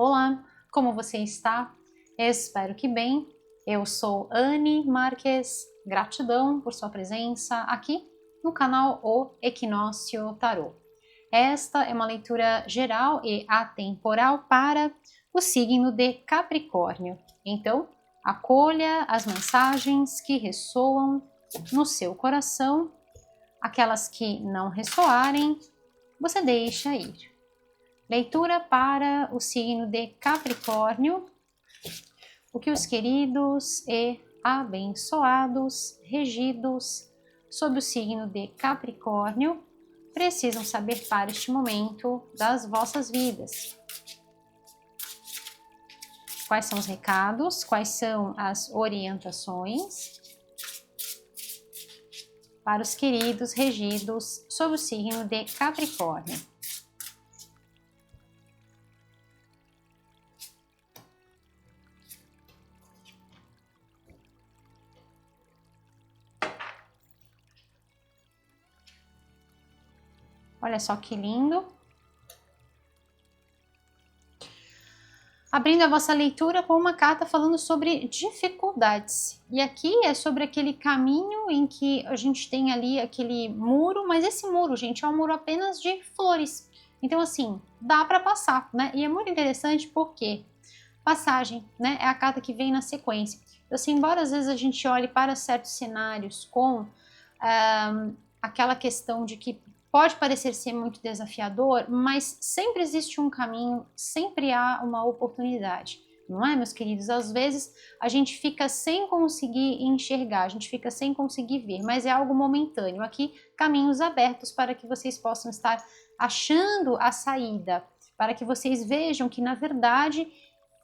Olá, como você está? Espero que bem. Eu sou Anne Marques, gratidão por sua presença aqui no canal O Equinócio Tarô. Esta é uma leitura geral e atemporal para o signo de Capricórnio. Então, acolha as mensagens que ressoam no seu coração, aquelas que não ressoarem, você deixa ir. Leitura para o signo de Capricórnio, o que os queridos e abençoados, regidos sob o signo de Capricórnio, precisam saber para este momento das vossas vidas. Quais são os recados? Quais são as orientações para os queridos regidos sob o signo de Capricórnio? Olha só que lindo. Abrindo a vossa leitura com uma carta falando sobre dificuldades. E aqui é sobre aquele caminho em que a gente tem ali aquele muro, mas esse muro, gente, é um muro apenas de flores. Então, assim, dá para passar, né? E é muito interessante porque passagem, né? É a carta que vem na sequência. Então, assim, embora às vezes a gente olhe para certos cenários com aquela questão de que pode parecer ser muito desafiador, mas sempre existe um caminho, sempre há uma oportunidade, não é, meus queridos? Às vezes a gente fica sem conseguir enxergar, a gente fica sem conseguir ver, mas é algo momentâneo. Aqui, caminhos abertos para que vocês possam estar achando a saída, para que vocês vejam que, na verdade,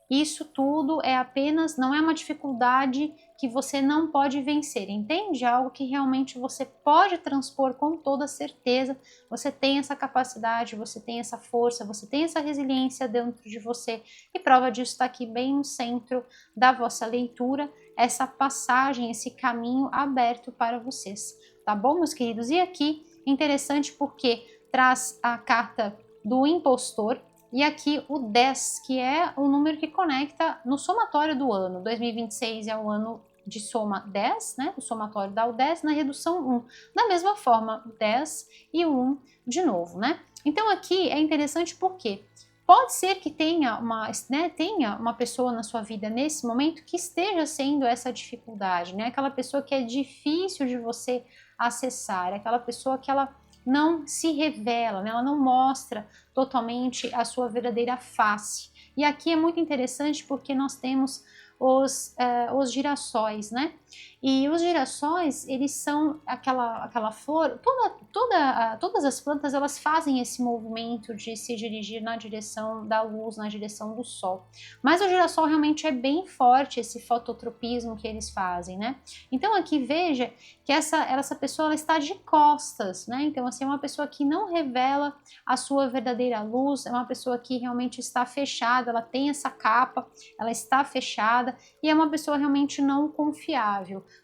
isso tudo é apenas, não é uma dificuldade que você não pode vencer, entende? É algo que realmente você pode transpor com toda certeza. Você tem essa capacidade, você tem essa força, você tem essa resiliência dentro de você. E prova disso está aqui bem no centro da vossa leitura, essa passagem, esse caminho aberto para vocês. Tá bom, meus queridos? E aqui, interessante porque traz a carta do impostor, e aqui o 10, que é o número que conecta no somatório do ano. 2026 é o ano de soma 10, né? O somatório dá o 10, na redução 1. Da mesma forma, o 10 e o 1 de novo, né? Então aqui é interessante porque pode ser que tenha uma pessoa na sua vida nesse momento que esteja sendo essa dificuldade, né? Aquela pessoa que é difícil de você acessar, aquela pessoa que ela não se revela, né? Ela não mostra totalmente a sua verdadeira face. E aqui é muito interessante porque nós temos os girassóis, né? E os girassóis, eles são aquela flor, todas as plantas, elas fazem esse movimento de se dirigir na direção da luz, na direção do sol. Mas o girassol realmente é bem forte, esse fototropismo que eles fazem, né? Então aqui veja que essa pessoa ela está de costas, né? Então assim, é uma pessoa que não revela a sua verdadeira luz, é uma pessoa que realmente está fechada, ela tem essa capa, ela está fechada e é uma pessoa realmente não confiável.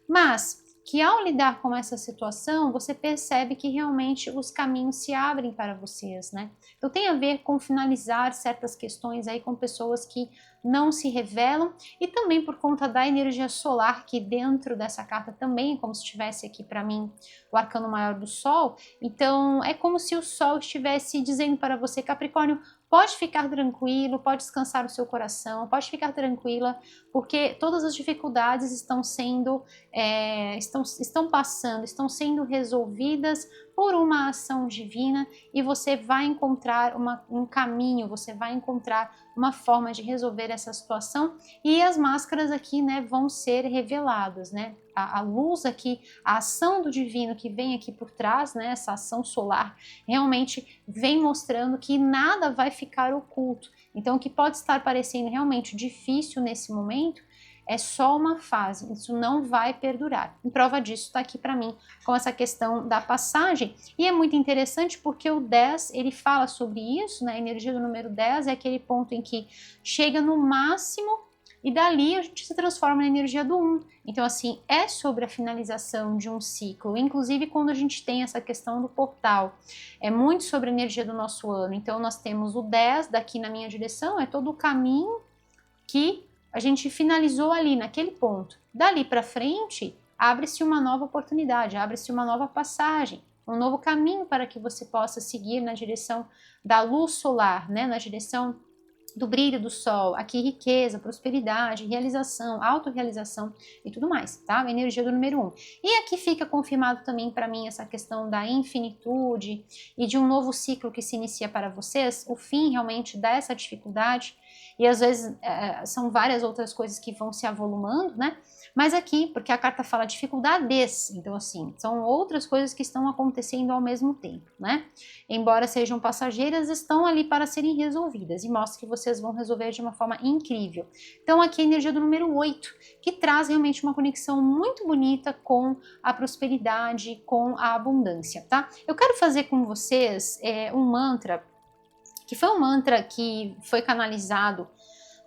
Mas que ao lidar com essa situação, você percebe que realmente os caminhos se abrem para vocês, né? Então tem a ver com finalizar certas questões aí com pessoas que não se revelam e também por conta da energia solar que dentro dessa carta também é como se estivesse aqui para mim o arcano maior do Sol. Então é como se o Sol estivesse dizendo para você, Capricórnio, pode ficar tranquilo, pode descansar o seu coração, pode ficar tranquila, porque todas as dificuldades estão sendo, estão passando, estão sendo resolvidas por uma ação divina e você vai encontrar um caminho, você vai encontrar uma forma de resolver essa situação e as máscaras aqui, né, vão ser reveladas, né? A luz aqui, a ação do divino que vem aqui por trás, né, essa ação solar, realmente vem mostrando que nada vai ficar oculto. Então, o que pode estar parecendo realmente difícil nesse momento é só uma fase, isso não vai perdurar. Em prova disso está aqui para mim com essa questão da passagem. E é muito interessante porque o 10, ele fala sobre isso, né? A energia do número 10 é aquele ponto em que chega no máximo e dali a gente se transforma na energia do 1. Então, assim, é sobre a finalização de um ciclo, inclusive quando a gente tem essa questão do portal, é muito sobre a energia do nosso ano. Então, nós temos o 10 daqui na minha direção, é todo o caminho que a gente finalizou ali, naquele ponto. Dali para frente, abre-se uma nova oportunidade, abre-se uma nova passagem, um novo caminho para que você possa seguir na direção da luz solar, né? Na direção do brilho do sol, aqui riqueza, prosperidade, realização, autorrealização e tudo mais, tá? A energia do número 1. E aqui fica confirmado também para mim essa questão da infinitude e de um novo ciclo que se inicia para vocês, o fim realmente dessa dificuldade, e às vezes são várias outras coisas que vão se avolumando, né? Mas aqui, porque a carta fala dificuldades, então assim, são outras coisas que estão acontecendo ao mesmo tempo, né? Embora sejam passageiras, estão ali para serem resolvidas e mostra que vocês vão resolver de uma forma incrível. Então aqui a energia do número 8, que traz realmente uma conexão muito bonita com a prosperidade, com a abundância, tá? Eu quero fazer com vocês um mantra, que foi um mantra que foi canalizado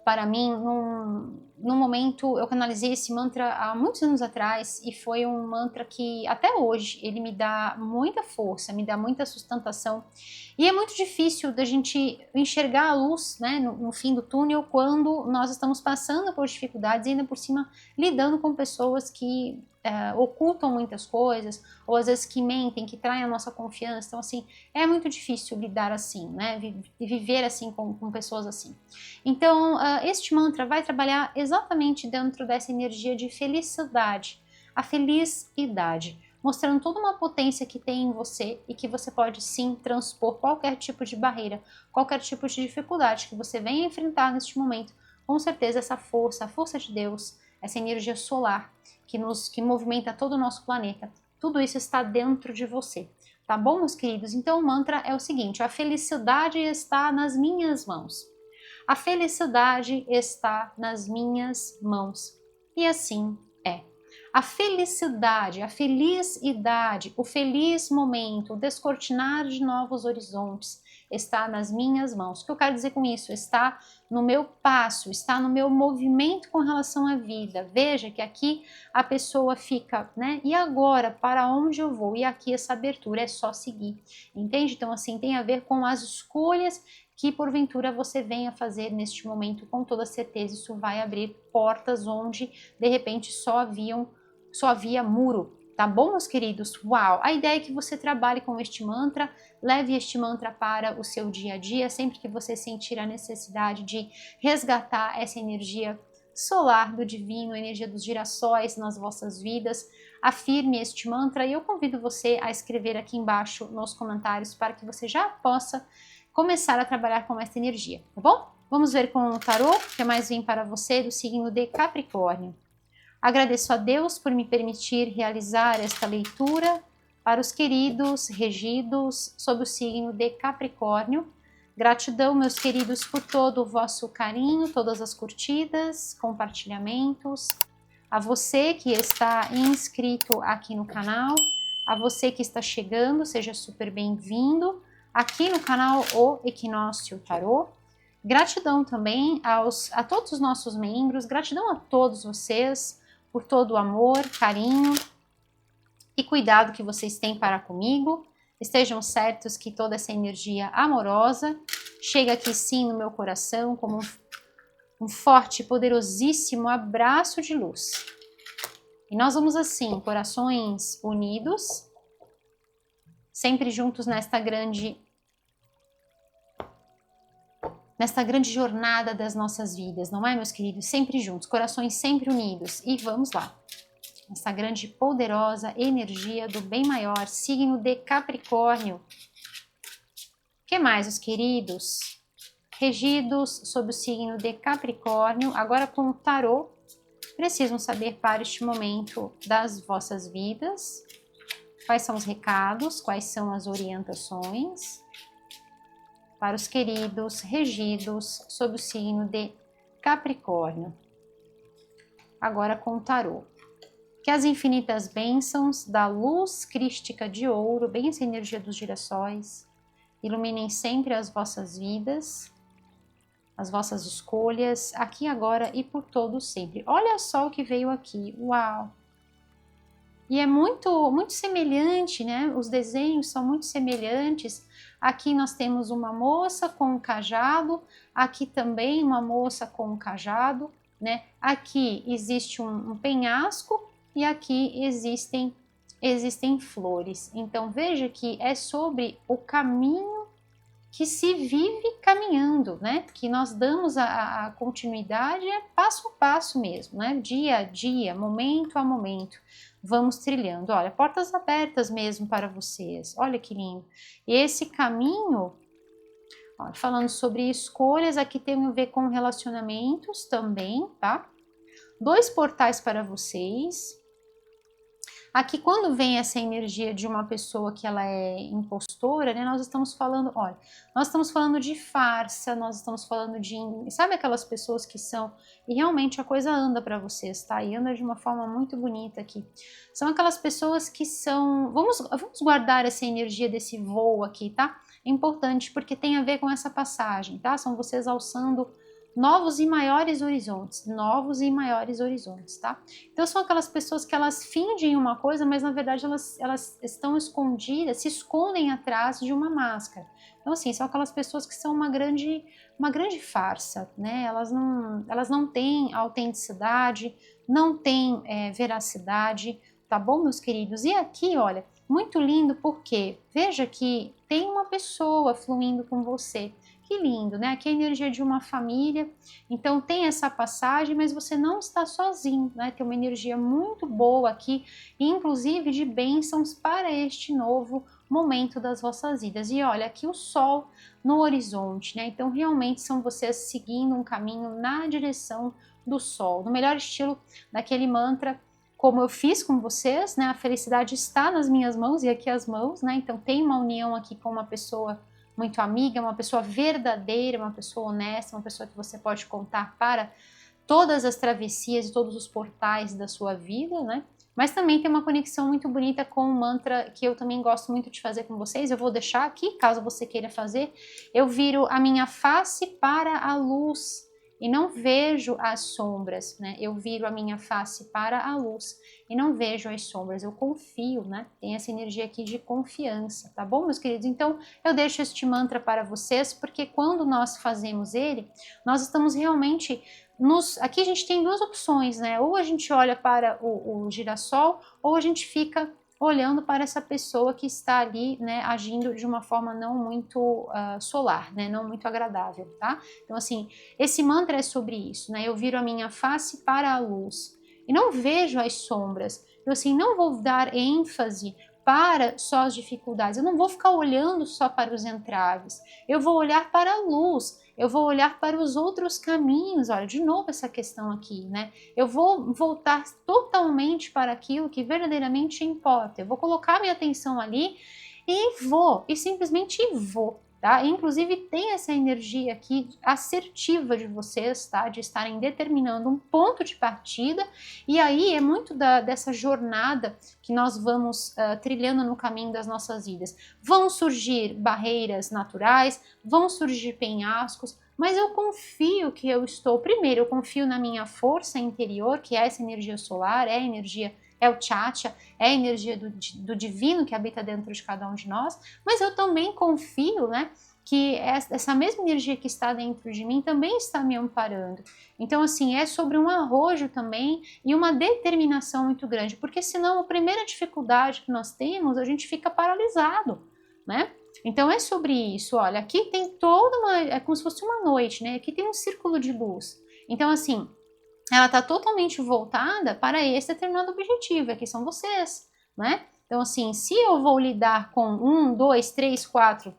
para mim num momento. Eu canalizei esse mantra há muitos anos atrás e foi um mantra que até hoje ele me dá muita força, me dá muita sustentação, e é muito difícil da gente enxergar a luz, né, no fim do túnel quando nós estamos passando por dificuldades e ainda por cima lidando com pessoas que ocultam muitas coisas, ou às vezes que mentem, que traem a nossa confiança. Então assim, é muito difícil lidar assim, né, viver assim com pessoas assim. Então este mantra vai trabalhar exatamente dentro dessa energia de felicidade, a feliz idade, mostrando toda uma potência que tem em você e que você pode sim transpor qualquer tipo de barreira, qualquer tipo de dificuldade que você venha enfrentar neste momento. Com certeza essa força, a força de Deus, essa energia solar que movimenta todo o nosso planeta, tudo isso está dentro de você, tá bom, meus queridos? Então o mantra é o seguinte: a felicidade está nas minhas mãos. A felicidade está nas minhas mãos. E assim é. A felicidade, a feliz idade, o feliz momento, o descortinar de novos horizontes está nas minhas mãos. O que eu quero dizer com isso? Está no meu passo, está no meu movimento com relação à vida. Veja que aqui a pessoa fica, né? E agora, para onde eu vou? E aqui essa abertura é só seguir. Entende? Então, assim, tem a ver com as escolhas que porventura você venha fazer neste momento. Com toda certeza isso vai abrir portas onde de repente só havia muro, tá bom, meus queridos? Uau! A ideia é que você trabalhe com este mantra, leve este mantra para o seu dia a dia, sempre que você sentir a necessidade de resgatar essa energia solar do divino, a energia dos girassóis nas vossas vidas, afirme este mantra, e eu convido você a escrever aqui embaixo nos comentários para que você já possa começar a trabalhar com essa energia, tá bom? Vamos ver com o tarô, que mais vem para você do signo de Capricórnio. Agradeço a Deus por me permitir realizar esta leitura para os queridos regidos sob o signo de Capricórnio. Gratidão, meus queridos, por todo o vosso carinho, todas as curtidas, compartilhamentos. A você que está inscrito aqui no canal, a você que está chegando, seja super bem-vindo aqui no canal O Equinócio Tarô. Gratidão também a todos os nossos membros, gratidão a todos vocês por todo o amor, carinho e cuidado que vocês têm para comigo. Estejam certos que toda essa energia amorosa chega aqui sim no meu coração como um forte, poderosíssimo abraço de luz. E nós vamos assim, corações unidos, sempre juntos nesta grande jornada das nossas vidas, não é, meus queridos? Sempre juntos, corações sempre unidos. E vamos lá. Essa grande poderosa energia do bem maior, signo de Capricórnio. O que mais, os queridos? Regidos sob o signo de Capricórnio, agora com o tarô, precisam saber para este momento das vossas vidas, quais são os recados, quais são as orientações para os queridos regidos sob o signo de Capricórnio. Agora com o tarô. Que as infinitas bênçãos da luz crística de ouro, bem essa energia dos girassóis, iluminem sempre as vossas vidas, as vossas escolhas, aqui agora e por todo sempre. Olha só o que veio aqui, uau! E é muito semelhante, né? Os desenhos são muito semelhantes. Aqui nós temos uma moça com um cajado, aqui também uma moça com um cajado, né? Aqui existe um penhasco e aqui existem flores. Então veja que é sobre o caminho que se vive caminhando, né? Que nós damos a continuidade é passo a passo mesmo, né? Dia a dia, momento a momento, vamos trilhando. Olha, portas abertas mesmo para vocês. Olha que lindo. E esse caminho, olha, falando sobre escolhas, aqui tem a ver com relacionamentos também, tá? 2 portais para vocês. Aqui, quando vem essa energia de uma pessoa que ela é impostora, né, nós estamos falando, olha, nós estamos falando de farsa, nós estamos falando de, sabe aquelas pessoas que são, e realmente a coisa anda para vocês, tá? E anda de uma forma muito bonita aqui. São aquelas pessoas que são, vamos guardar essa energia desse voo aqui, tá? É importante porque tem a ver com essa passagem, tá? São vocês alçando novos e maiores horizontes, tá? Então são aquelas pessoas que elas fingem uma coisa, mas na verdade elas estão escondidas, se escondem atrás de uma máscara. Então assim, são aquelas pessoas que são uma grande farsa, né? Elas não têm autenticidade, não têm veracidade, tá bom, meus queridos? E aqui, olha, muito lindo porque, veja que tem uma pessoa fluindo com você. Que lindo, né? Aqui é a energia de uma família, então tem essa passagem, mas você não está sozinho, né? Tem uma energia muito boa aqui, inclusive de bênçãos para este novo momento das vossas vidas. E olha, aqui o sol no horizonte, né? Então realmente são vocês seguindo um caminho na direção do sol, no melhor estilo daquele mantra, como eu fiz com vocês, né? A felicidade está nas minhas mãos e aqui as mãos, né? Então tem uma união aqui com uma pessoa muito amiga, uma pessoa verdadeira, uma pessoa honesta, uma pessoa que você pode contar para todas as travessias e todos os portais da sua vida, né? Mas também tem uma conexão muito bonita com um mantra que eu também gosto muito de fazer com vocês. Eu vou deixar aqui, caso você queira fazer. Eu viro a minha face para a luz e não vejo as sombras, né? Eu viro a minha face para a luz e não vejo as sombras, eu confio, né? Tem essa energia aqui de confiança, tá bom, meus queridos? Então, eu deixo este mantra para vocês, porque quando nós fazemos ele, nós estamos realmente aqui a gente tem 2 opções, né? Ou a gente olha para o girassol, ou a gente fica olhando para essa pessoa que está ali, né, agindo de uma forma não muito solar, né, não muito agradável, tá? Então, assim, esse mantra é sobre isso, né? Eu viro a minha face para a luz e não vejo as sombras. Eu, assim, não vou dar ênfase para só as dificuldades, eu não vou ficar olhando só para os entraves, eu vou olhar para a luz, eu vou olhar para os outros caminhos. Olha, de novo essa questão aqui, né? Eu vou voltar totalmente para aquilo que verdadeiramente importa. Eu vou colocar minha atenção ali e simplesmente vou, tá? Inclusive tem essa energia aqui assertiva de vocês, tá? De estarem determinando um ponto de partida, e aí é muito dessa jornada que nós vamos trilhando no caminho das nossas vidas. Vão surgir barreiras naturais, vão surgir penhascos, mas eu confio que primeiro eu confio na minha força interior, que é essa energia solar, é o Chacha, é a energia do divino que habita dentro de cada um de nós, mas eu também confio, né, que essa mesma energia que está dentro de mim também está me amparando. Então, assim, é sobre um arrojo também e uma determinação muito grande, porque senão a primeira dificuldade que nós temos, a gente fica paralisado, né? Então é sobre isso, olha, aqui tem é como se fosse uma noite, né? Aqui tem um círculo de luz. Então, assim, ela está totalmente voltada para esse determinado objetivo, aqui são vocês, né? Então, assim, se eu vou lidar com 1, 2, 3, 4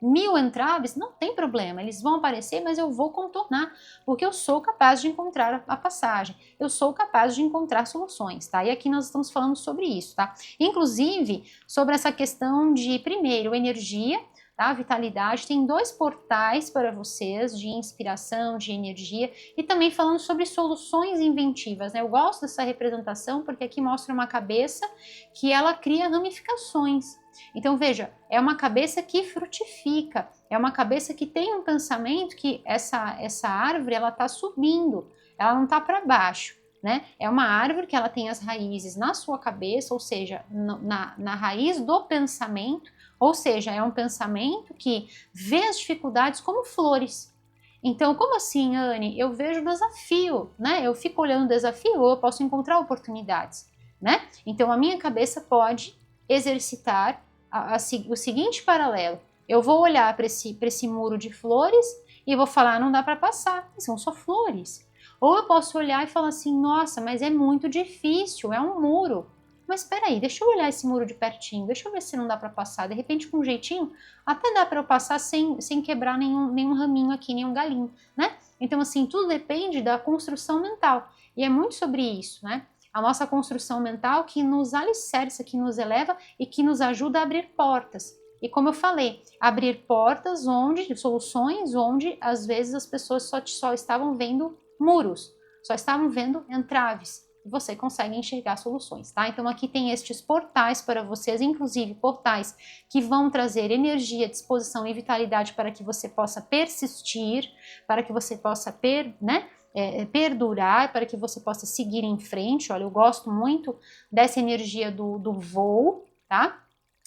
mil entraves, não tem problema, eles vão aparecer, mas eu vou contornar, porque eu sou capaz de encontrar a passagem, eu sou capaz de encontrar soluções, tá? E aqui nós estamos falando sobre isso, tá? Inclusive, sobre essa questão de, primeiro, energia, tá? Vitalidade, tem 2 portais para vocês de inspiração, de energia, e também falando sobre soluções inventivas, né? Eu gosto dessa representação porque aqui mostra uma cabeça que ela cria ramificações. Então veja, é uma cabeça que frutifica, É uma cabeça que tem um pensamento que essa árvore, ela está subindo, ela não está para baixo, né? É uma árvore que ela tem as raízes na sua cabeça, ou seja, na raiz do pensamento, ou seja, é um pensamento que vê as dificuldades como flores. Então, como assim, Anne? Eu vejo desafio, né? Eu fico olhando o desafio, ou eu posso encontrar oportunidades, né? Então, a minha cabeça pode exercitar o seguinte paralelo. Eu vou olhar para esse muro de flores e vou falar, não dá para passar, são só flores. Ou eu posso olhar e falar assim, nossa, mas é muito difícil, é um muro. Mas espera aí, deixa eu olhar esse muro de pertinho, deixa eu ver se não dá para passar. De repente, com um jeitinho, até dá para eu passar sem quebrar nenhum raminho aqui, nenhum galinho, né? Então, assim, tudo depende da construção mental. E é muito sobre isso, né? A nossa construção mental que nos alicerça, que nos eleva e que nos ajuda a abrir portas. E como eu falei, abrir portas soluções onde às vezes as pessoas só estavam vendo muros, só estavam vendo entraves. E você consegue enxergar soluções, tá? Então aqui tem estes portais para vocês, inclusive portais que vão trazer energia, disposição e vitalidade para que você possa persistir, para que você possa perdurar, para que você possa seguir em frente. Olha, eu gosto muito dessa energia do voo, tá?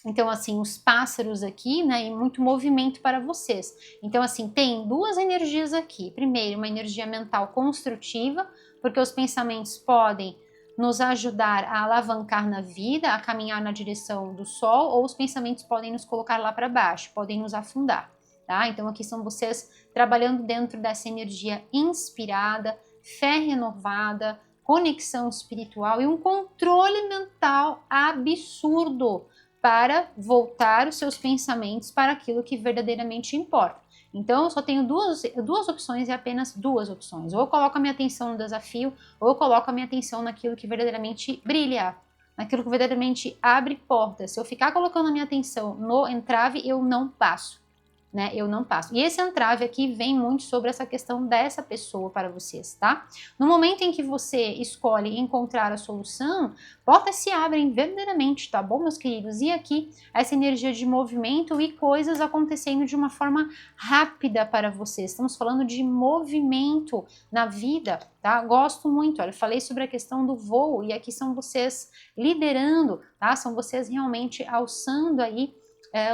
Então, assim, os pássaros aqui, né, e muito movimento para vocês. Então, assim, tem duas energias aqui. Primeiro, uma energia mental construtiva, porque os pensamentos podem nos ajudar a alavancar na vida, a caminhar na direção do sol, ou os pensamentos podem nos colocar lá para baixo, podem nos afundar, tá? Então, aqui são vocês trabalhando dentro dessa energia inspirada, fé renovada, conexão espiritual e um controle mental absurdo, para voltar os seus pensamentos para aquilo que verdadeiramente importa. Então, eu só tenho duas opções e apenas duas opções. Ou eu coloco a minha atenção no desafio, ou eu coloco a minha atenção naquilo que verdadeiramente brilha, naquilo que verdadeiramente abre portas. Se eu ficar colocando a minha atenção no entrave, eu não passo. Né, eu não passo. E esse entrave aqui vem muito sobre essa questão dessa pessoa para vocês, tá? No momento em que você escolhe encontrar a solução, portas se abrem verdadeiramente, tá bom, meus queridos? E aqui, essa energia de movimento e coisas acontecendo de uma forma rápida para vocês. Estamos falando de movimento na vida, tá? Gosto muito, olha, falei sobre a questão do voo e aqui são vocês liderando, tá? São vocês realmente alçando aí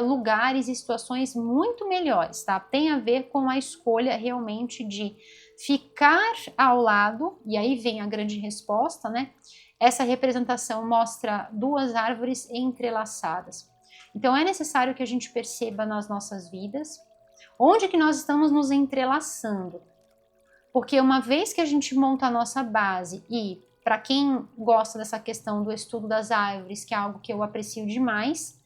lugares e situações muito melhores, tá? Tem a ver com a escolha realmente de ficar ao lado, e aí vem a grande resposta, né? Essa representação mostra duas árvores entrelaçadas. Então é necessário que a gente perceba nas nossas vidas onde que nós estamos nos entrelaçando. Porque uma vez que a gente monta a nossa base e para quem gosta dessa questão do estudo das árvores, que é algo que eu aprecio demais,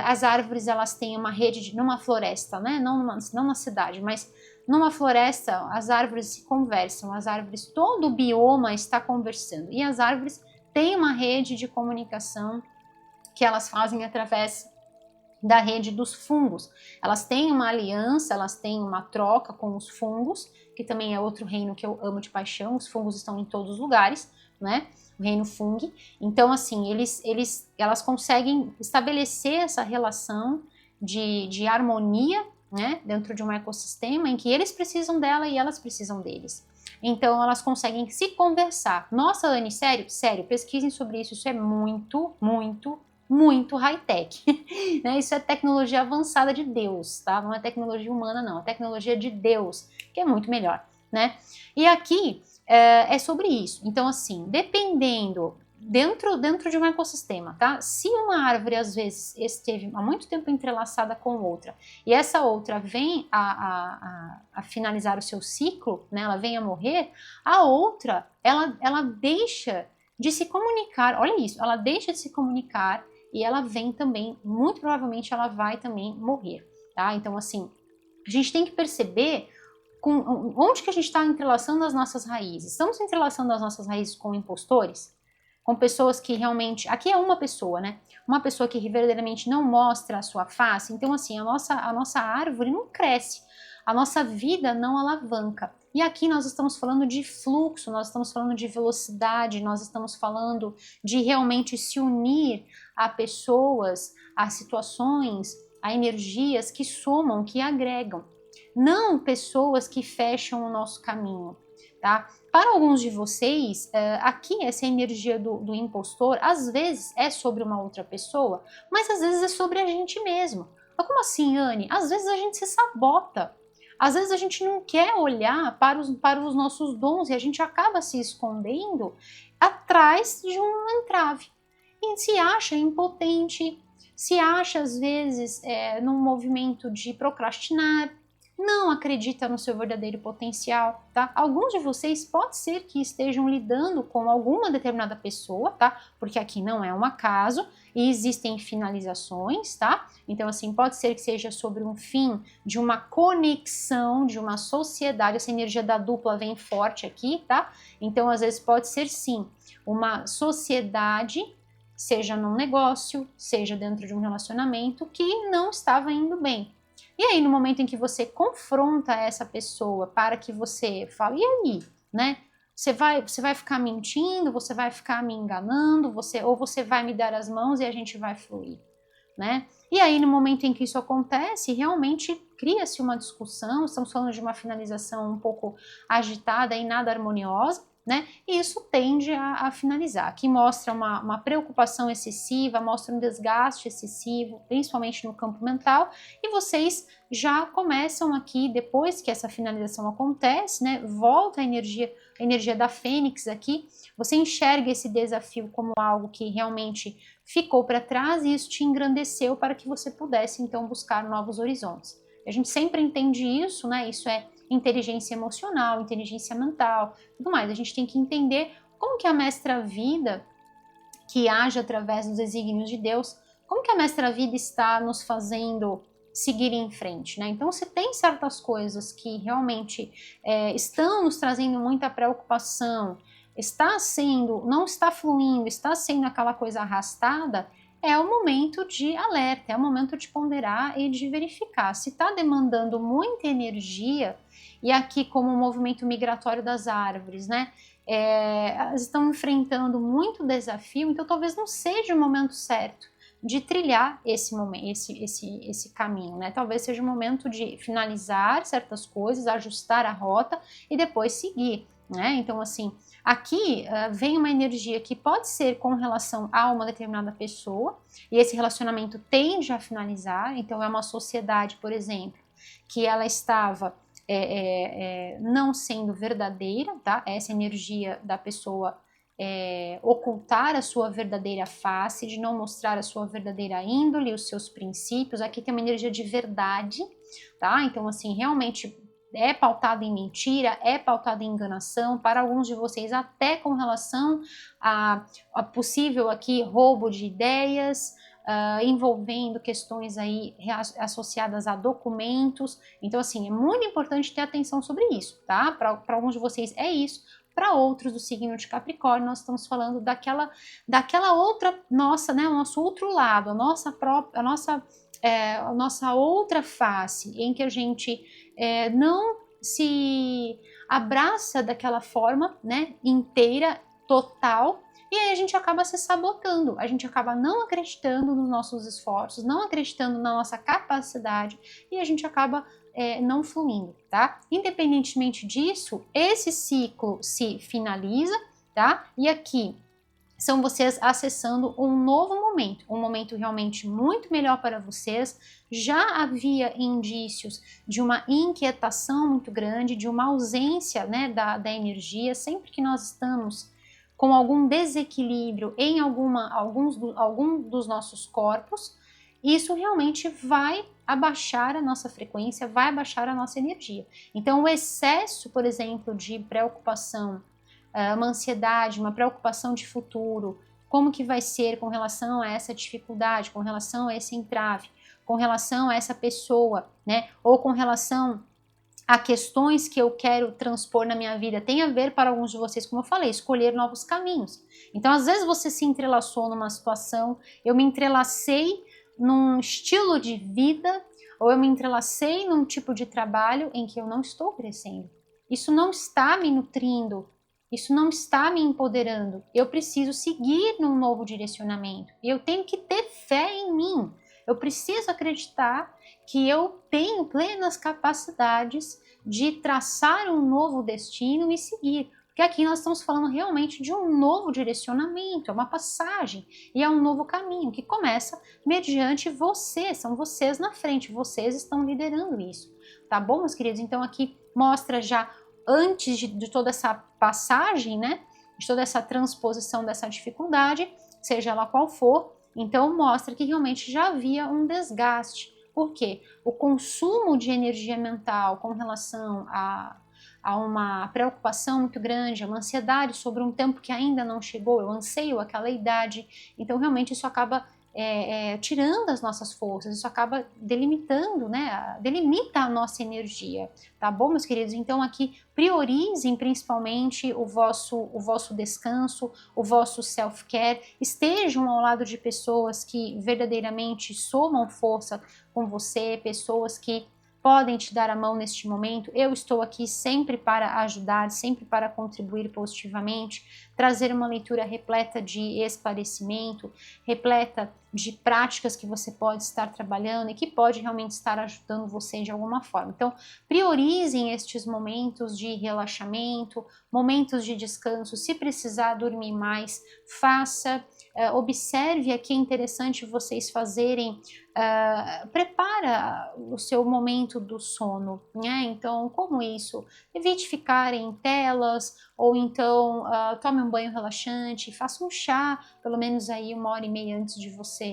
as árvores elas têm uma rede, numa floresta, né? Não na cidade, mas numa floresta as árvores se conversam, as árvores, todo o bioma está conversando e as árvores têm uma rede de comunicação que elas fazem através da rede dos fungos. Elas têm uma aliança, elas têm uma troca com os fungos, que também é outro reino que eu amo de paixão. Os fungos estão em todos os lugares, né? O reino fungi. Então, assim, elas conseguem estabelecer essa relação de harmonia, né? Dentro de um ecossistema em que eles precisam dela e elas precisam deles. Então, elas conseguem se conversar. Nossa, Anne, sério? Sério, pesquisem sobre isso. Isso é muito, muito, muito high-tech. Né? Isso é tecnologia avançada de Deus, tá? Não é tecnologia humana, não. É tecnologia de Deus, que é muito melhor, né? E aqui é sobre isso. Então, assim, dependendo, dentro de um ecossistema, tá? Se uma árvore, às vezes, esteve há muito tempo entrelaçada com outra, e essa outra vem a finalizar o seu ciclo, né? Ela vem a morrer, a outra, ela deixa de se comunicar, olha isso, ela deixa de se comunicar e ela vem também, muito provavelmente ela vai também morrer, tá? Então, assim, a gente tem que perceber onde que a gente está entrelaçando as nossas raízes. Estamos entrelaçando as nossas raízes com impostores? Com pessoas que realmente... Aqui é uma pessoa, né? Uma pessoa que verdadeiramente não mostra a sua face. Então, assim, a nossa árvore não cresce. A nossa vida não alavanca. E aqui nós estamos falando de fluxo, nós estamos falando de velocidade, nós estamos falando de realmente se unir a pessoas, a situações, a energias que somam, que agregam, não pessoas que fecham o nosso caminho, tá? Para alguns de vocês, aqui essa energia do impostor, às vezes é sobre uma outra pessoa, mas às vezes é sobre a gente mesmo. Mas como assim, Anne? Às vezes a gente se sabota. Às vezes a gente não quer olhar para os nossos dons e a gente acaba se escondendo atrás de um entrave. E se acha impotente, se acha às vezes num movimento de procrastinar, não acredita no seu verdadeiro potencial, tá? Alguns de vocês pode ser que estejam lidando com alguma determinada pessoa, tá? Porque aqui não é um acaso e existem finalizações, tá? Então, assim, pode ser que seja sobre um fim de uma conexão, de uma sociedade, essa energia da dupla vem forte aqui, tá? Então, às vezes pode ser sim uma sociedade, seja num negócio, seja dentro de um relacionamento que não estava indo bem. E aí, no momento em que você confronta essa pessoa para que você fale, e aí, né? Você vai ficar mentindo, você vai ficar me enganando, ou você vai me dar as mãos e a gente vai fluir, né? E aí, no momento em que isso acontece, realmente cria-se uma discussão, estamos falando de uma finalização um pouco agitada e nada harmoniosa, né? E isso tende a finalizar. Aqui mostra uma preocupação excessiva, mostra um desgaste excessivo, principalmente no campo mental, e vocês já começam aqui, depois que essa finalização acontece, né? Volta a energia da Fênix aqui, você enxerga esse desafio como algo que realmente ficou para trás e isso te engrandeceu para que você pudesse então buscar novos horizontes. A gente sempre entende isso, né? Isso é inteligência emocional, inteligência mental, tudo mais. A gente tem que entender como que a mestra vida, que age através dos desígnios de Deus, como que a mestra vida está nos fazendo seguir em frente, né? Então, se tem certas coisas que realmente estão nos trazendo muita preocupação, não está fluindo, está sendo aquela coisa arrastada, é o momento de alerta, é o momento de ponderar e de verificar. Se está demandando muita energia, e aqui como o movimento migratório das árvores, né? Elas estão enfrentando muito desafio, então talvez não seja o momento certo de trilhar esse caminho, né? Talvez seja o momento de finalizar certas coisas, ajustar a rota e depois seguir, né? Então, assim, aqui vem uma energia que pode ser com relação a uma determinada pessoa, e esse relacionamento tende a finalizar, então é uma sociedade, por exemplo, que ela estava não sendo verdadeira, tá? Essa energia da pessoa ocultar a sua verdadeira face, de não mostrar a sua verdadeira índole, os seus princípios. Aqui tem uma energia de verdade, tá? Então, assim, realmente é pautada em mentira, é pautada em enganação, para alguns de vocês até com relação a possível aqui roubo de ideias, envolvendo questões aí associadas a documentos. Então, assim, é muito importante ter atenção sobre isso, tá? Para alguns de vocês é isso. Para outros do signo de Capricórnio, nós estamos falando daquela outra nossa, né? O nosso outro lado, a nossa outra face, em que a gente não se abraça daquela forma, né? Inteira, total. E aí a gente acaba se sabotando, a gente acaba não acreditando nos nossos esforços, não acreditando na nossa capacidade e a gente acaba não fluindo, tá? Independentemente disso, esse ciclo se finaliza, tá? E aqui são vocês acessando um novo momento, um momento realmente muito melhor para vocês. Já havia indícios de uma inquietação muito grande, de uma ausência, né, da energia. Sempre que nós estamos com algum desequilíbrio em algum dos nossos corpos, isso realmente vai abaixar a nossa frequência, vai abaixar a nossa energia. Então, o excesso, por exemplo, de preocupação, uma ansiedade, uma preocupação de futuro, como que vai ser com relação a essa dificuldade, com relação a esse entrave, com relação a essa pessoa, né? Ou com relação a questões que eu quero transpor na minha vida, tem a ver para alguns de vocês, como eu falei, escolher novos caminhos. Então, às vezes você se entrelaçou numa situação, eu me entrelacei num estilo de vida, ou eu me entrelacei num tipo de trabalho em que eu não estou crescendo. Isso não está me nutrindo, isso não está me empoderando. Eu preciso seguir num novo direcionamento. Eu tenho que ter fé em mim. Eu preciso acreditar que eu tenho plenas capacidades de traçar um novo destino e seguir. Porque aqui nós estamos falando realmente de um novo direcionamento, é uma passagem e é um novo caminho que começa mediante você, são vocês na frente, vocês estão liderando isso, tá bom, meus queridos? Então aqui mostra já antes de toda essa passagem, né, de toda essa transposição dessa dificuldade, seja ela qual for, então mostra que realmente já havia um desgaste. Por quê? O consumo de energia mental com relação a uma preocupação muito grande, a uma ansiedade sobre um tempo que ainda não chegou, eu anseio aquela idade, então realmente isso acaba tirando as nossas forças, isso acaba delimitando, né, delimita a nossa energia, tá bom, meus queridos? Então aqui priorizem principalmente o vosso descanso, o vosso self-care, estejam ao lado de pessoas que verdadeiramente somam força com você, pessoas que podem te dar a mão neste momento. Eu estou aqui sempre para ajudar, sempre para contribuir positivamente, trazer uma leitura repleta de esclarecimento, repleta de práticas que você pode estar trabalhando e que pode realmente estar ajudando você de alguma forma. Então, priorizem estes momentos de relaxamento, momentos de descanso. Se precisar dormir mais, faça. Observe aqui, é interessante vocês fazerem, prepara o seu momento do sono, né? Então, como isso? Evite ficar em telas, ou então tome um banho relaxante, faça um chá, pelo menos aí 1h30 antes de você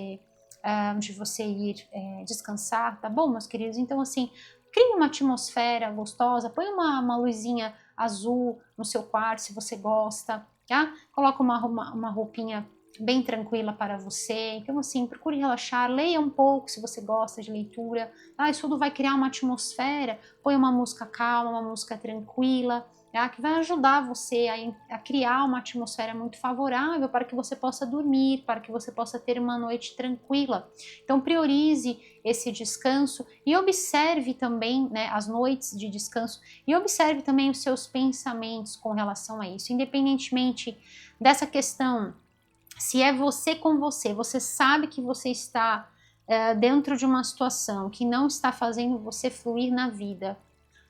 ir descansar, tá bom, meus queridos? Então, assim, crie uma atmosfera gostosa, põe uma luzinha azul no seu quarto, se você gosta, tá? Coloca uma roupinha bem tranquila para você. Então, assim, procure relaxar, leia um pouco se você gosta de leitura. Isso tudo vai criar uma atmosfera. Põe uma música calma, uma música tranquila, tá? Que vai ajudar você a criar uma atmosfera muito favorável para que você possa dormir, para que você possa ter uma noite tranquila. Então, priorize esse descanso e observe também, né, as noites de descanso, e observe também os seus pensamentos com relação a isso, independentemente dessa questão. Se é você com você, você sabe que você está dentro de uma situação que não está fazendo você fluir na vida,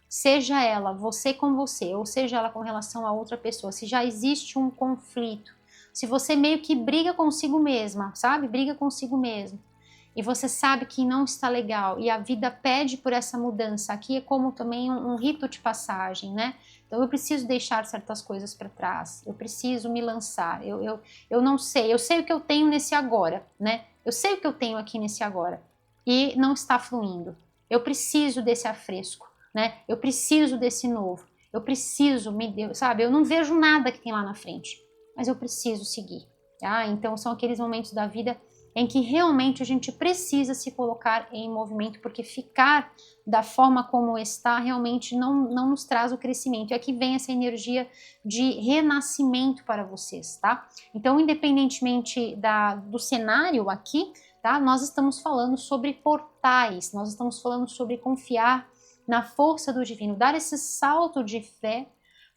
seja ela você com você, ou seja ela com relação a outra pessoa, se já existe um conflito, se você meio que briga consigo mesma, sabe? Briga consigo mesmo, e você sabe que não está legal, e a vida pede por essa mudança, aqui é como também um rito de passagem, né? Então eu preciso deixar certas coisas para trás, eu preciso me lançar, eu não sei, eu sei o que eu tenho nesse agora, né? Eu sei o que eu tenho aqui nesse agora, e não está fluindo, eu preciso desse afresco, né? Eu preciso desse novo, eu preciso, sabe? Eu não vejo nada que tem lá na frente, mas eu preciso seguir, tá? Então são aqueles momentos da vida em que realmente a gente precisa se colocar em movimento, porque ficar da forma como está realmente não nos traz o crescimento. E aqui vem essa energia de renascimento para vocês, tá? Então, independentemente do cenário aqui, tá? Nós estamos falando sobre portais, nós estamos falando sobre confiar na força do divino, dar esse salto de fé,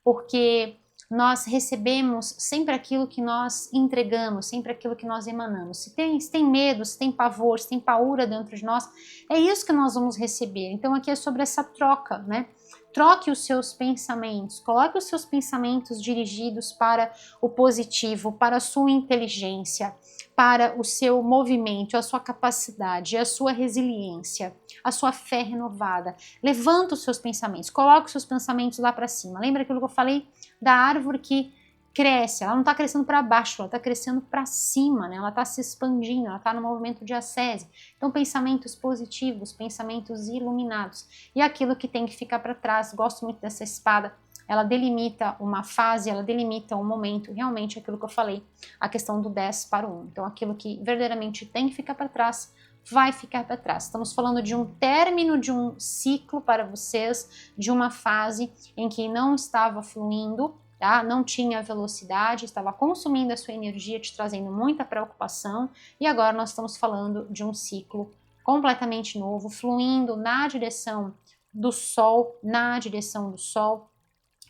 porque nós recebemos sempre aquilo que nós entregamos, sempre aquilo que nós emanamos. Se tem medo, se tem pavor, se tem paura dentro de nós, é isso que nós vamos receber. Então aqui é sobre essa troca, né? Troque os seus pensamentos, coloque os seus pensamentos dirigidos para o positivo, para a sua inteligência, para o seu movimento, a sua capacidade, a sua resiliência, a sua fé renovada. Levanta os seus pensamentos, coloque os seus pensamentos lá para cima. Lembra aquilo que eu falei da árvore que cresce? Ela não está crescendo para baixo, ela está crescendo para cima, né? Ela está se expandindo, ela está no movimento de ascese. Então, pensamentos positivos, pensamentos iluminados. E aquilo que tem que ficar para trás, gosto muito dessa espada, ela delimita uma fase, ela delimita um momento, realmente aquilo que eu falei, a questão do 10 para o 1. Então, aquilo que verdadeiramente tem que ficar para trás, vai ficar para trás. Estamos falando de um término de um ciclo para vocês, de uma fase em que não estava fluindo, tá? Não tinha velocidade, estava consumindo a sua energia, te trazendo muita preocupação, e agora nós estamos falando de um ciclo completamente novo, fluindo na direção do sol,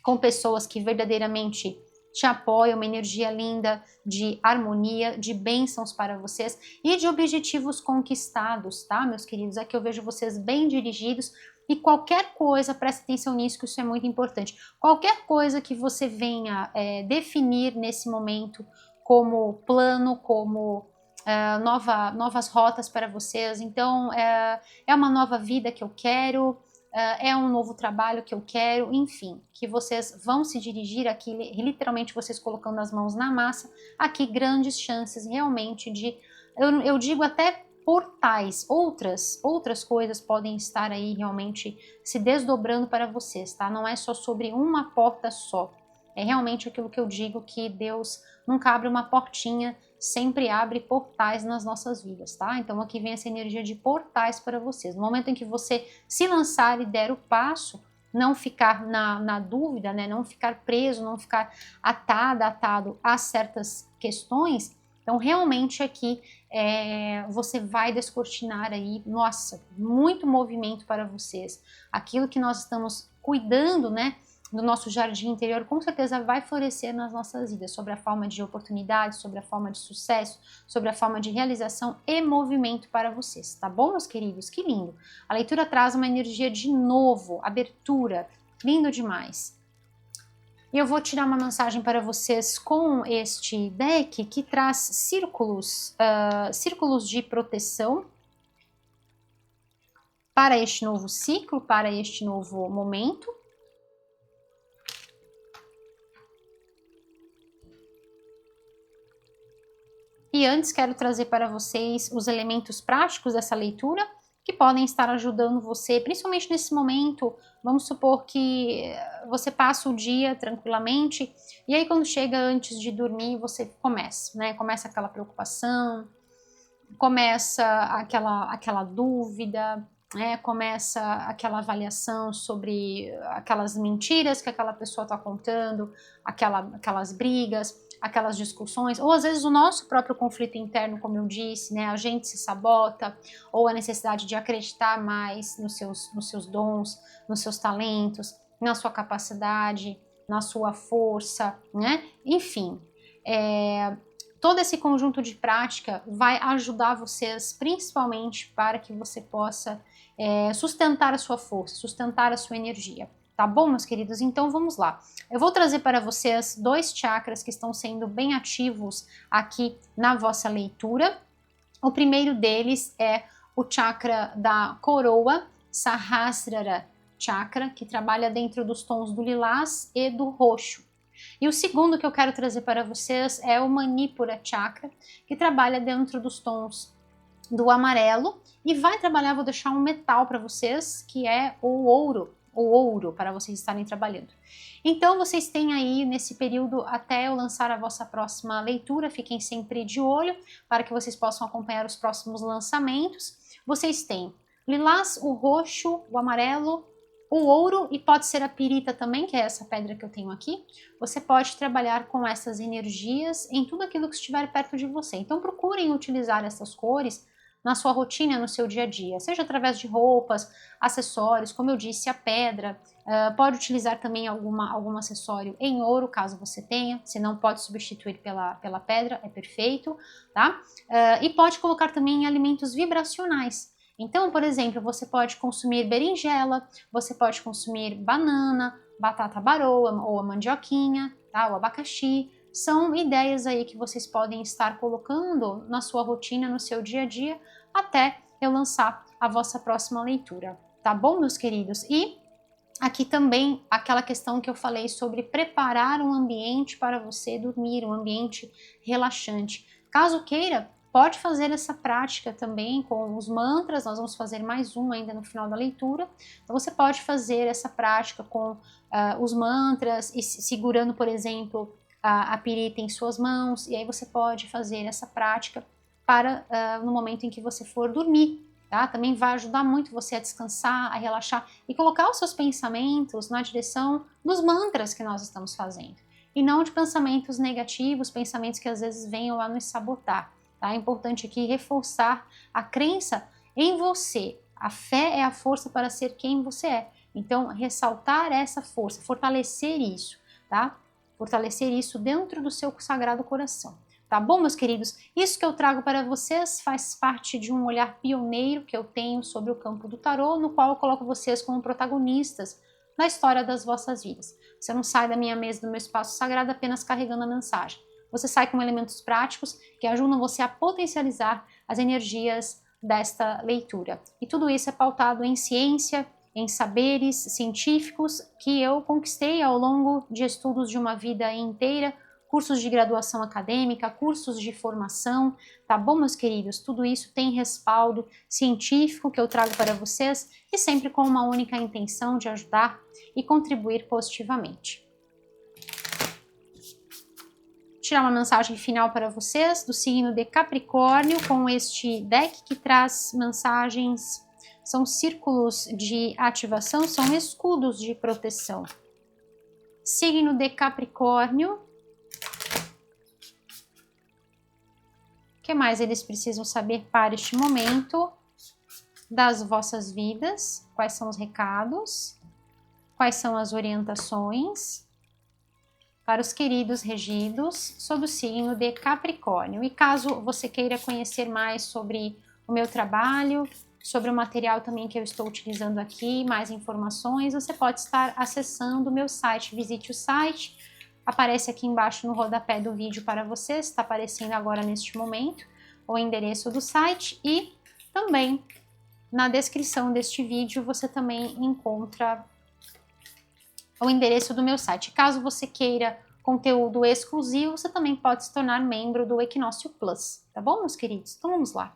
com pessoas que verdadeiramente te apoia, uma energia linda de harmonia, de bênçãos para vocês e de objetivos conquistados, tá, meus queridos? Aqui eu vejo vocês bem dirigidos e qualquer coisa, preste atenção nisso, que isso é muito importante, qualquer coisa que você venha definir nesse momento como plano, como novas rotas para vocês, então é uma nova vida que eu quero, é um novo trabalho que eu quero, enfim, que vocês vão se dirigir aqui, literalmente vocês colocando as mãos na massa, aqui grandes chances realmente de, eu digo até portais, outras coisas podem estar aí realmente se desdobrando para vocês, tá? Não é só sobre uma porta só, é realmente aquilo que eu digo, que Deus nunca abre uma portinha, sempre abre portais nas nossas vidas, tá? Então aqui vem essa energia de portais para vocês. No momento em que você se lançar e der o passo, não ficar na dúvida, né? Não ficar preso, não ficar atado a certas questões, então realmente aqui você vai descortinar aí, nossa, muito movimento para vocês. Aquilo que nós estamos cuidando, né? Do nosso jardim interior, com certeza vai florescer nas nossas vidas, sobre a forma de oportunidades, sobre a forma de sucesso, sobre a forma de realização e movimento para vocês, tá bom, meus queridos? Que lindo! A leitura traz uma energia de novo, abertura, lindo demais. E eu vou tirar uma mensagem para vocês com este deck que traz círculos de proteção para este novo ciclo, para este novo momento. E antes quero trazer para vocês os elementos práticos dessa leitura que podem estar ajudando você, principalmente nesse momento. Vamos supor que você passa o dia tranquilamente e aí quando chega antes de dormir você começa, né? Começa aquela preocupação, começa aquela dúvida, começa aquela avaliação sobre aquelas mentiras que aquela pessoa está contando, aquelas brigas, aquelas discussões, ou às vezes o nosso próprio conflito interno, como eu disse, né, a gente se sabota, ou a necessidade de acreditar mais nos seus dons, nos seus talentos, na sua capacidade, na sua força, né, enfim, todo esse conjunto de prática vai ajudar vocês, principalmente para que você possa sustentar a sua força, sustentar a sua energia. Tá bom, meus queridos? Então vamos lá. Eu vou trazer para vocês 2 chakras que estão sendo bem ativos aqui na vossa leitura. O primeiro deles é o chakra da coroa, Sahasrara Chakra, que trabalha dentro dos tons do lilás e do roxo. E o segundo que eu quero trazer para vocês é o Manipura Chakra, que trabalha dentro dos tons do amarelo e vai trabalhar, vou deixar um metal para vocês, que é o ouro para vocês estarem trabalhando. Então vocês têm aí nesse período até eu lançar a vossa próxima leitura, fiquem sempre de olho para que vocês possam acompanhar os próximos lançamentos. Vocês têm lilás, o roxo, o amarelo, o ouro e pode ser a pirita também, que é essa pedra que eu tenho aqui. Você pode trabalhar com essas energias em tudo aquilo que estiver perto de você. Então procurem utilizar essas cores na sua rotina, no seu dia a dia, seja através de roupas, acessórios, como eu disse, a pedra, pode utilizar também algum acessório em ouro, caso você tenha, se não pode substituir pela pedra, é perfeito, tá? E pode colocar também em alimentos vibracionais. Então, por exemplo, você pode consumir berinjela, você pode consumir banana, batata baroa ou a mandioquinha, tá? O abacaxi. São ideias aí que vocês podem estar colocando na sua rotina, no seu dia a dia, até eu lançar a vossa próxima leitura, tá bom, meus queridos? E aqui também aquela questão que eu falei sobre preparar um ambiente para você dormir, um ambiente relaxante. Caso queira, pode fazer essa prática também com os mantras, nós vamos fazer mais um ainda no final da leitura. Então você pode fazer essa prática com os mantras e segurando, por exemplo, a pirita em suas mãos, e aí você pode fazer essa prática para no momento em que você for dormir, tá? Também vai ajudar muito você a descansar, a relaxar e colocar os seus pensamentos na direção dos mantras que nós estamos fazendo, e não de pensamentos negativos, pensamentos que às vezes venham a nos sabotar, tá? É importante aqui reforçar a crença em você. A fé é a força para ser quem você é, então ressaltar essa força, fortalecer isso, tá? fortalecer isso dentro do seu sagrado coração. Tá bom, meus queridos? Isso que eu trago para vocês faz parte de um olhar pioneiro que eu tenho sobre o campo do tarô, no qual eu coloco vocês como protagonistas na história das vossas vidas. Você não sai da minha mesa, do meu espaço sagrado apenas carregando a mensagem. Você sai com elementos práticos que ajudam você a potencializar as energias desta leitura. E tudo isso é pautado em ciência, em saberes científicos que eu conquistei ao longo de estudos de uma vida inteira, cursos de graduação acadêmica, cursos de formação, tá bom, meus queridos? Tudo isso tem respaldo científico que eu trago para vocês e sempre com uma única intenção de ajudar e contribuir positivamente. Vou tirar uma mensagem final para vocês do signo de Capricórnio com este deck que traz mensagens, são círculos de ativação, são escudos de proteção. Signo de Capricórnio. O que mais eles precisam saber para este momento das vossas vidas? Quais são os recados? Quais são as orientações para os queridos regidos sob o signo de Capricórnio? E caso você queira conhecer mais sobre o meu trabalho, sobre o material também que eu estou utilizando aqui, mais informações, você pode estar acessando o meu site. Visite o site. Aparece aqui embaixo no rodapé do vídeo para vocês, está aparecendo agora neste momento o endereço do site e também na descrição deste vídeo você também encontra o endereço do meu site. Caso você queira conteúdo exclusivo, você também pode se tornar membro do Equinócio Plus, tá bom, meus queridos? Então vamos lá.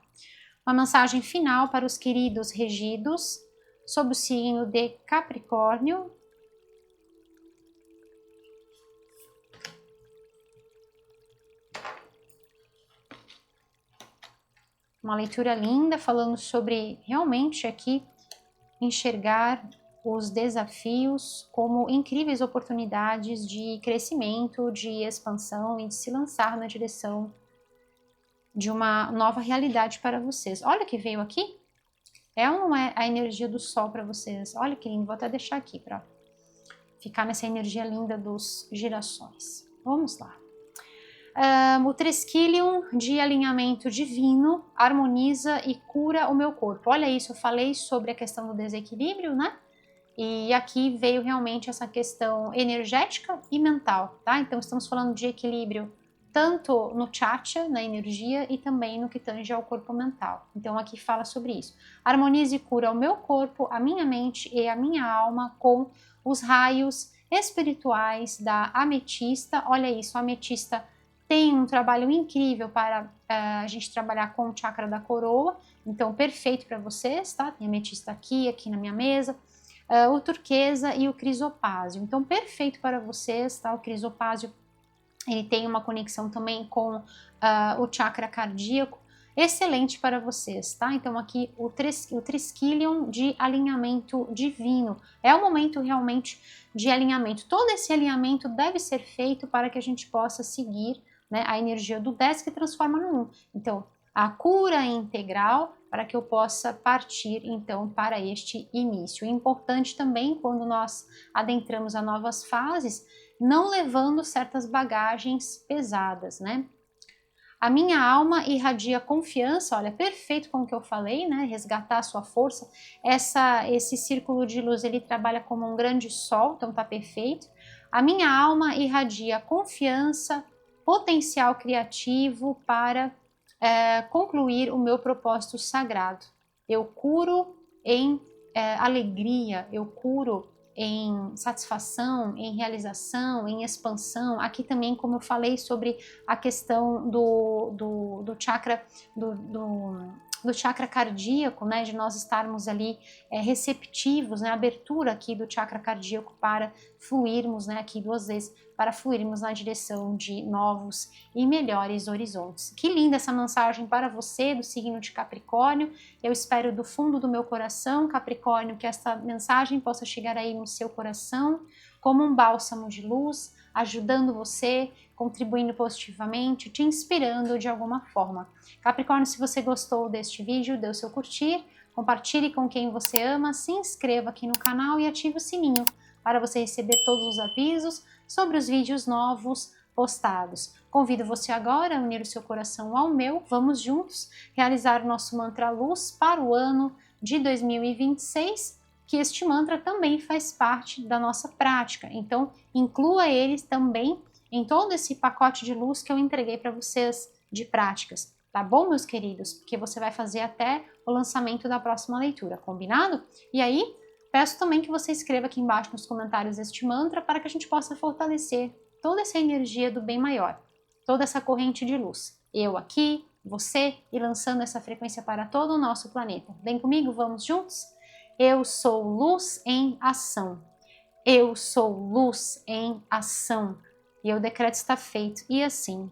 Uma mensagem final para os queridos regidos sob o signo de Capricórnio. Uma leitura linda, falando sobre realmente aqui enxergar os desafios como incríveis oportunidades de crescimento, de expansão e de se lançar na direção de uma nova realidade para vocês. Olha que veio aqui. É ou não é a energia do sol para vocês? Olha que lindo, vou até deixar aqui para ficar nessa energia linda dos girassóis. Vamos lá. O Triskelion de alinhamento divino harmoniza e cura o meu corpo. Olha isso, eu falei sobre a questão do desequilíbrio, né? E aqui veio realmente essa questão energética e mental, tá? Então estamos falando de equilíbrio tanto no Chacha, na energia, e também no que tange ao corpo mental. Então aqui fala sobre isso. Harmoniza e cura o meu corpo, a minha mente e a minha alma com os raios espirituais da ametista. Olha isso, a ametista tem um trabalho incrível para a gente trabalhar com o chakra da coroa, então perfeito para vocês, tá? Tem ametista aqui na minha mesa, o turquesa e o crisopásio, então perfeito para vocês, tá? O crisopásio, ele tem uma conexão também com o chakra cardíaco, excelente para vocês, tá? Então aqui o Triskelion de alinhamento divino, é o momento realmente de alinhamento, todo esse alinhamento deve ser feito para que a gente possa seguir, né, a energia do 10 que transforma no 1. Então, a cura integral para que eu possa partir, então, para este início. Importante também, quando nós adentramos a novas fases, não levando certas bagagens pesadas, né? A minha alma irradia confiança, olha, perfeito com o que eu falei, né? Resgatar a sua força. Esse círculo de luz, ele trabalha como um grande sol, então tá perfeito. A minha alma irradia confiança, potencial criativo para concluir o meu propósito sagrado. Eu curo em alegria, eu curo em satisfação, em realização, em expansão. Aqui também, como eu falei sobre a questão do chakra do chakra cardíaco, né, de nós estarmos ali receptivos, né, abertura aqui do chakra cardíaco para fluirmos, né, aqui 2 vezes, para fluirmos na direção de novos e melhores horizontes. Que linda essa mensagem para você do signo de Capricórnio. Eu espero do fundo do meu coração, Capricórnio, que essa mensagem possa chegar aí no seu coração como um bálsamo de luz, ajudando você, contribuindo positivamente, te inspirando de alguma forma. Capricórnio, se você gostou deste vídeo, dê o seu curtir, compartilhe com quem você ama, se inscreva aqui no canal e ative o sininho para você receber todos os avisos sobre os vídeos novos postados. Convido você agora a unir o seu coração ao meu, vamos juntos realizar o nosso mantra luz para o ano de 2026, que este mantra também faz parte da nossa prática, então inclua ele também em todo esse pacote de luz que eu entreguei para vocês de práticas, tá bom, meus queridos? Porque você vai fazer até o lançamento da próxima leitura, combinado? E aí, peço também que você escreva aqui embaixo nos comentários este mantra para que a gente possa fortalecer toda essa energia do bem maior, toda essa corrente de luz. Eu aqui, você e lançando essa frequência para todo o nosso planeta. Vem comigo, vamos juntos? Eu sou luz em ação. Eu sou luz em ação. E o decreto está feito. E assim